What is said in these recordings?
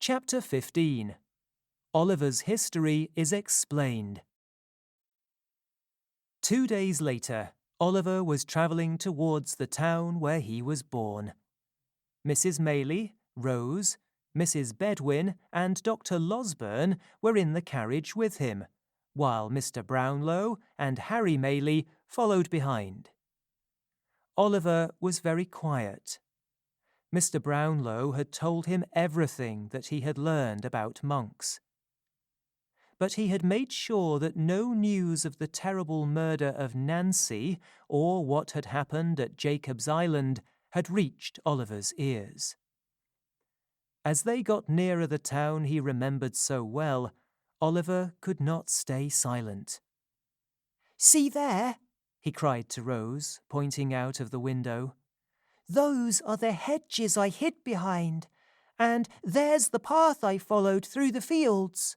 Chapter 15. Oliver's history is explained. 2 days later, Oliver was travelling towards the town where he was born. Mrs. Maylie, Rose, Mrs. Bedwin, and Dr. Losburn were in the carriage with him, while Mr. Brownlow and Harry Maylie followed behind. Oliver was very quiet. Mr. Brownlow had told him everything that he had learned about monks. But he had made sure that no news of the terrible murder of Nancy or what had happened at Jacob's Island had reached Oliver's ears. As they got nearer the town he remembered so well, Oliver could not stay silent. "See there," he cried to Rose, pointing out of the window. "Those are the hedges I hid behind, and there's the path I followed through the fields."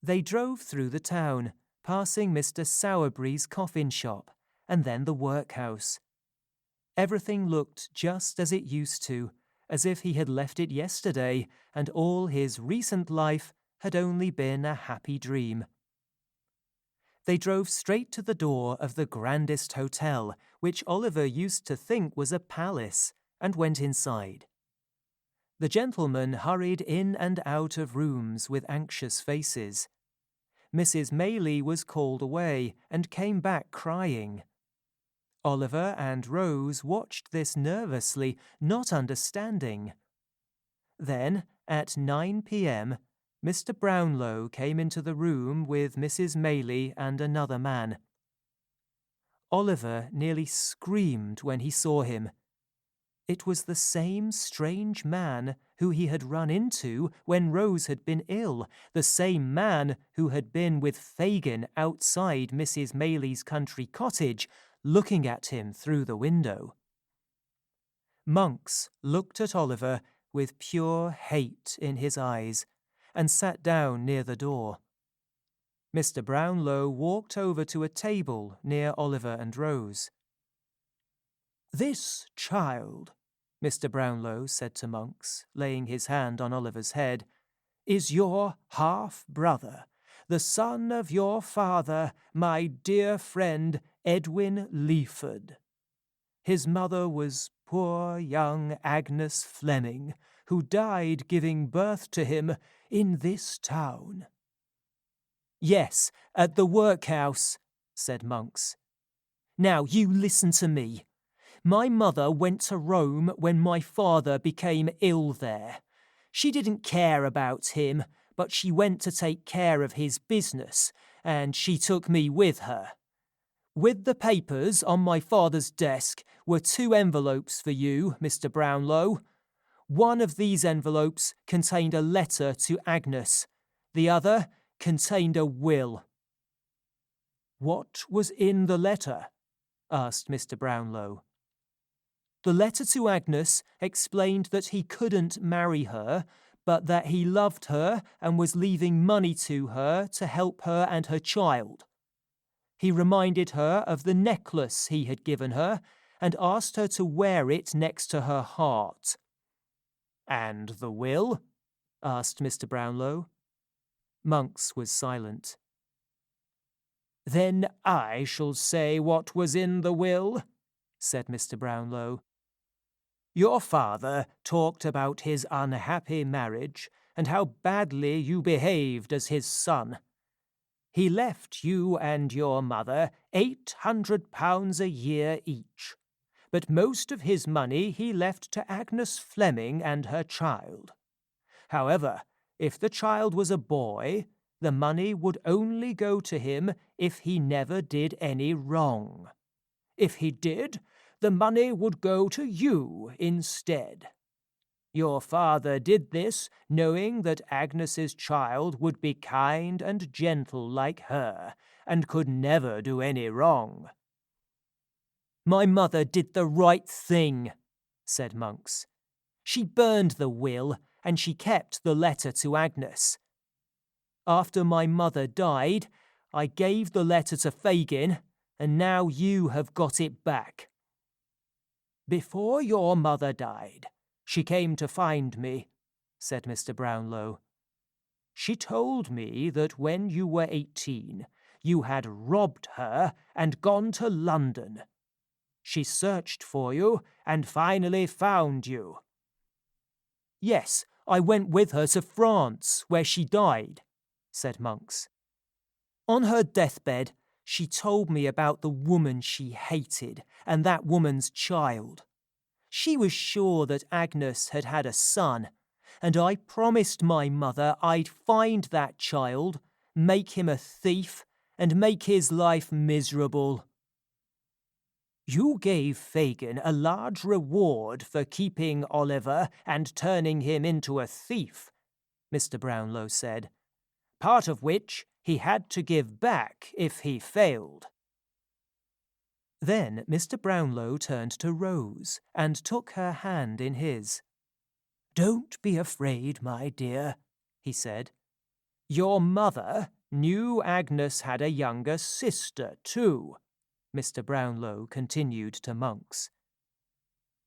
They drove through the town, passing Mr. Sowerby's coffin shop, and then the workhouse. Everything looked just as it used to, as if he had left it yesterday, and all his recent life had only been a happy dream. They drove straight to the door of the grandest hotel, which Oliver used to think was a palace, and went inside. The gentlemen hurried in and out of rooms with anxious faces. Mrs. Maylie was called away and came back crying. Oliver and Rose watched this nervously, not understanding. Then, at 9 p.m., Mr. Brownlow came into the room with Mrs. Maylie and another man. Oliver nearly screamed when he saw him. It was the same strange man who he had run into when Rose had been ill, the same man who had been with Fagin outside Mrs. Maylie's country cottage, looking at him through the window. Monks looked at Oliver with pure hate in his eyes, and sat down near the door. Mr. Brownlow walked over to a table near Oliver and Rose. "This child," Mr. Brownlow said to Monks, laying his hand on Oliver's head, "is your half-brother, the son of your father, my dear friend Edwin Leaford. His mother was poor young Agnes Fleming, who died giving birth to him in this town." "Yes, at the workhouse," said Monks. "Now you listen to me. My mother went to Rome when my father became ill there. She didn't care about him, but she went to take care of his business, and she took me with her. With the papers on my father's desk were 2 envelopes for you, Mr. Brownlow. One of these envelopes contained a letter to Agnes. The other contained a will." "What was in the letter?" asked Mr. Brownlow. "The letter to Agnes explained that he couldn't marry her, but that he loved her and was leaving money to her to help her and her child. He reminded her of the necklace he had given her and asked her to wear it next to her heart." "And the will?" asked Mr. Brownlow. Monks was silent. "Then I shall say what was in the will," said Mr. Brownlow. "Your father talked about his unhappy marriage and how badly you behaved as his son. He left you and your mother £800 a year each, but most of his money he left to Agnes Fleming and her child. However, if the child was a boy, the money would only go to him if he never did any wrong. If he did, the money would go to you instead. Your father did this knowing that Agnes's child would be kind and gentle like her, and could never do any wrong." "My mother did the right thing," said Monks. "She burned the will, and she kept the letter to Agnes. After my mother died, I gave the letter to Fagin, and now you have got it back. Before your mother died, she came to find me. said Mr. Brownlow. She told me that when you were 18, you had robbed her and gone to London. She searched for you and finally found you. Yes, I went with her to France, where she died, said Monks. On her deathbed, she told me about the woman she hated and that woman's child. She was sure that Agnes had had a son, and I promised my mother I'd find that child, make him a thief, and make his life miserable. You gave Fagin a large reward for keeping Oliver and turning him into a thief, Mr. Brownlow said, part of which he had to give back if he failed. Then Mr. Brownlow turned to Rose and took her hand in his. Don't be afraid, my dear, he said. Your mother knew Agnes had a younger sister, too, Mr. Brownlow continued to Monks.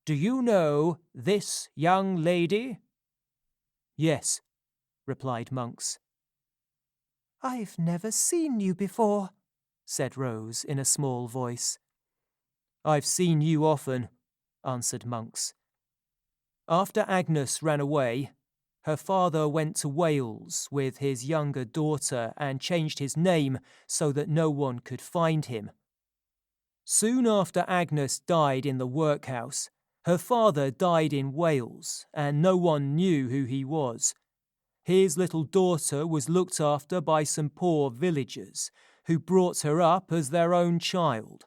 Do you know this young lady? Yes, replied Monks. I've never seen you before, said Rose in a small voice. I've seen you often, answered Monks. After Agnes ran away, her father went to Wales with his younger daughter and changed his name so that no one could find him. Soon after Agnes died in the workhouse, her father died in Wales and no one knew who he was. His little daughter was looked after by some poor villagers who brought her up as their own child.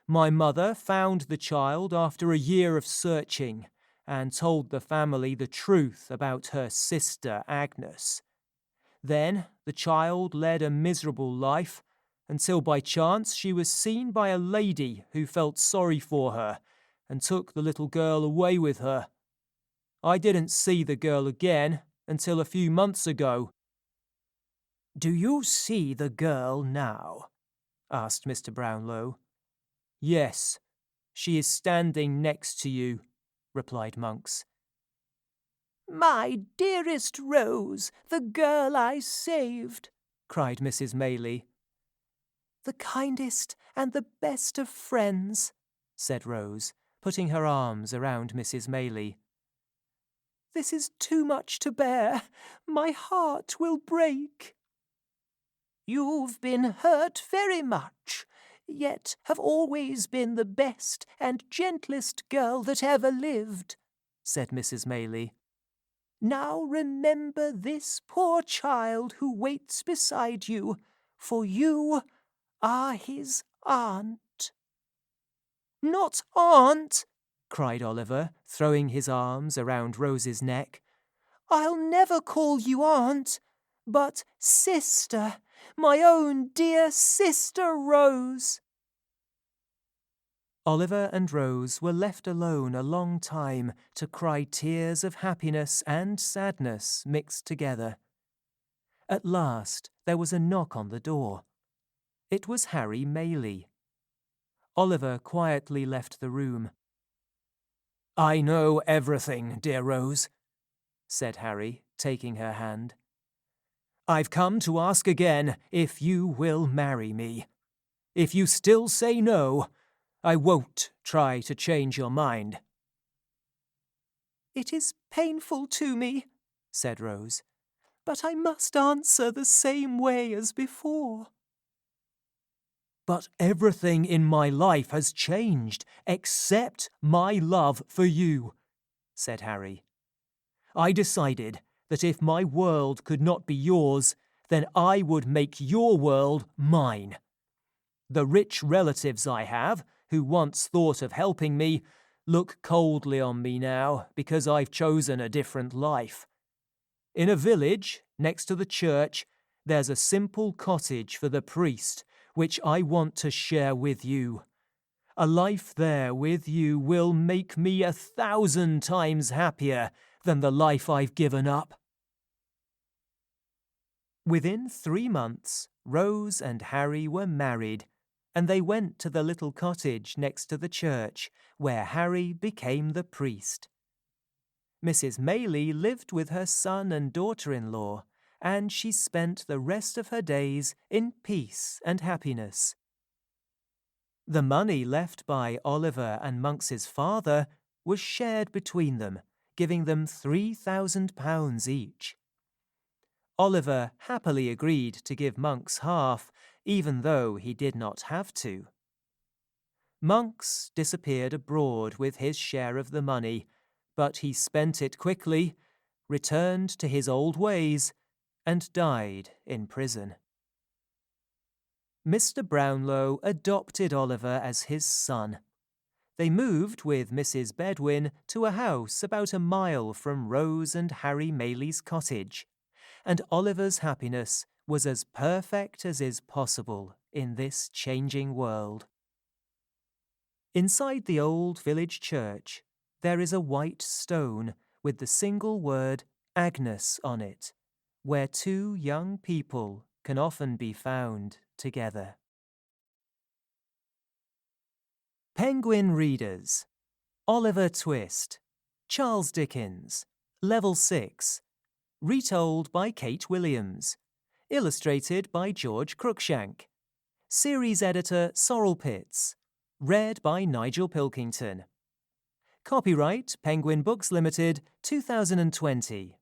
My mother found the child after a year of searching and told the family the truth about her sister Agnes. Then the child led a miserable life until by chance she was seen by a lady who felt sorry for her and took the little girl away with her. I didn't see the girl again until a few months ago. Do you see the girl now? Asked Mr. Brownlow. Yes, she is standing next to you, replied Monks. My dearest Rose, the girl I saved, cried Mrs. Maylie. The kindest and the best of friends, said Rose, putting her arms around Mrs. Maylie. This is too much to bear. My heart will break. You've been hurt very much, yet have always been the best and gentlest girl that ever lived, said Mrs. Maylie. Now remember this poor child who waits beside you, for you are his aunt. Not aunt, cried Oliver, throwing his arms around Rose's neck. I'll never call you aunt, but sister, my own dear sister Rose. Oliver and Rose were left alone a long time to cry tears of happiness and sadness mixed together. At last there was a knock on the door. It was Harry Maylie. Oliver quietly left the room. I know everything, dear Rose, said Harry, taking her hand. I've come to ask again if you will marry me. If you still say no, I won't try to change your mind. It is painful to me, said Rose, but I must answer the same way as before. But everything in my life has changed except my love for you, said Harry. I decided that if my world could not be yours, then I would make your world mine. The rich relatives I have, who once thought of helping me, look coldly on me now because I've chosen a different life. In a village next to the church, there's a simple cottage for the priest, which I want to share with you. A life there with you will make me 1,000 times happier than the life I've given up. Within 3 months, Rose and Harry were married, and they went to the little cottage next to the church, where Harry became the priest. Mrs. Maylie lived with her son and daughter-in-law, and she spent the rest of her days in peace and happiness. The money left by Oliver and Monks's father was shared between them, giving them £3,000 each. Oliver happily agreed to give Monks half, even though he did not have to. Monks disappeared abroad with his share of the money, but he spent it quickly, returned to his old ways, and died in prison. Mr. Brownlow adopted Oliver as his son. They moved with Mrs. Bedwin to a house about a mile from Rose and Harry Maylie's cottage, and Oliver's happiness was as perfect as is possible in this changing world. Inside the old village church, there is a white stone with the single word Agnes on it, where two young people can often be found together. Penguin Readers: Oliver Twist, Charles Dickens, Level 6, retold by Kate Williams, illustrated by George Cruikshank, series editor Sorrel Pitts, read by Nigel Pilkington. Copyright Penguin Books Limited, 2020.